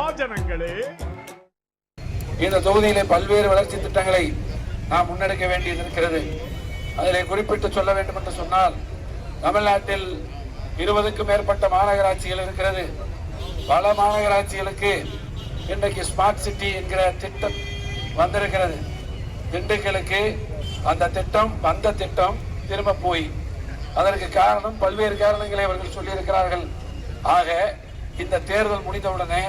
மகாஜனங்களே, இந்த தொகுதியிலே பல்வேறு வளர்ச்சி திட்டங்களை நாம் முன்னெடுக்க வேண்டியது இருக்கிறது. அதிலே குறிப்பிட்டு சொல்ல வேண்டும் என்று சொன்னால், தமிழ்நாட்டில் 20க்கும் மேற்பட்ட மாநகராட்சிகள் இருக்கிறது. பல மாநகராட்சிகளுக்கு இன்றைக்கு ஸ்மார்ட் சிட்டி என்கிற திட்டம் வந்திருக்கிறது. திண்டுக்கலுக்கு அந்த திட்டம் வந்த திட்டம் திரும்ப போய், அதற்கு காரணம் பல்வேறு காரணங்களை அவர்கள் சொல்லியிருக்கிறார்கள். ஆக இந்த தேர்தல் முடிந்தவுடனே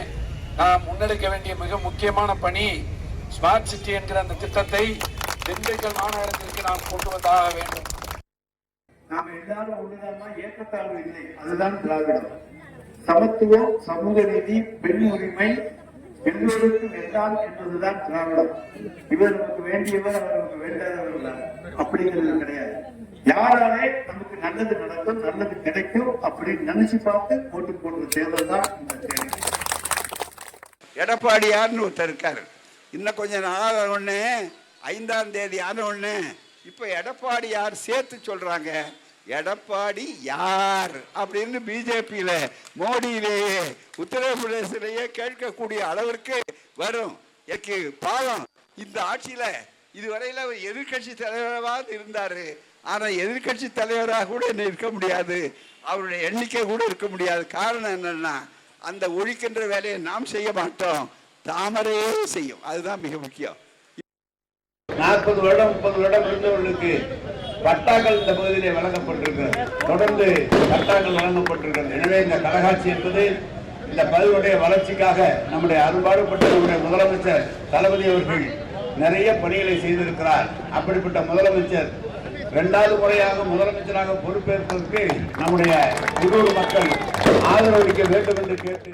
நாம் முன்னெடுக்க வேண்டிய மிக முக்கியமான பணி ஸ்மார்ட் சிட்டி என்கிற அந்த திட்டத்தை திண்டுக்கல் மாநகரத்திற்கு நாம் கொண்டு வந்தாக வேண்டும். நாம் எல்லாரும் ஒன்றுதான், ஏற்றத்தாழ்வு இல்லை, அதுதான் திராவிடம். சமத்துவம், சமூக நீதி, பெண் உரிமை, எல்லோருக்கும் எல்லாம் என்பதுதான் திராவிடம். இவர் நமக்கு வேண்டியவர், அவர் நமக்கு வேண்டாதவர் அப்படிங்கிறது கிடையாது. யாராலே நமக்கு நல்லது நடக்கும், நல்லது கிடைக்கும் அப்படின்னு நினைச்சு பார்த்து போட்டு போடுற தேர்தல் தான் இந்த தேர்தல். எடப்பாடியார்னு ஒருத்தர் இருக்காரு. இன்னும் கொஞ்சம் நாள் ஒன்று 5ஆம் தேதி ஆன ஒன்று இப்போ எடப்பாடியார் சேர்த்து சொல்றாங்க. எடப்பாடி யார் அப்படின்னு பிஜேபியில மோடியிலேயே உத்தரப்பிரதேசிலேயே கேட்கக்கூடிய அளவிற்கு வரும். எனக்கு பாவம், இந்த ஆட்சியில இதுவரையில எதிர்கட்சி தலைவராக இருந்தாரு. ஆனா எதிர்கட்சி தலைவராக கூட இருக்க முடியாது, அவருடைய எண்ணிக்கை கூட இருக்க முடியாது. காரணம் என்னன்னா, அந்த ஒழிக்கின்ற வேலையை நாம் செய்ய மாட்டோம், தாமரையே செய்யும். அதுதான் மிக முக்கியம். 40 வருடம் 30 வருடம் இருந்தவர்களுக்கு பட்டாக்கள் இந்த பகுதியிலே வழங்கப்பட்டிருக்கிறது. தொடர்ந்து பட்டாக்கள் வழங்கப்பட்டிருக்கிறது. எனவே இந்த கழகாட்சி என்பது இந்த பகுதியுடைய வளர்ச்சிக்காக நம்முடைய அரும்பாடுபட்ட நம்முடைய முதலமைச்சர் தளபதி அவர்கள் நிறைய பணிகளை செய்திருக்கிறார். அப்படிப்பட்ட முதலமைச்சர் 2வது முறையாக முதலமைச்சராக பொறுப்பேற்பதற்கு நம்முடைய உள்ளூர் மக்கள் ஆதரவளிக்க வேண்டும் என்று கேட்டு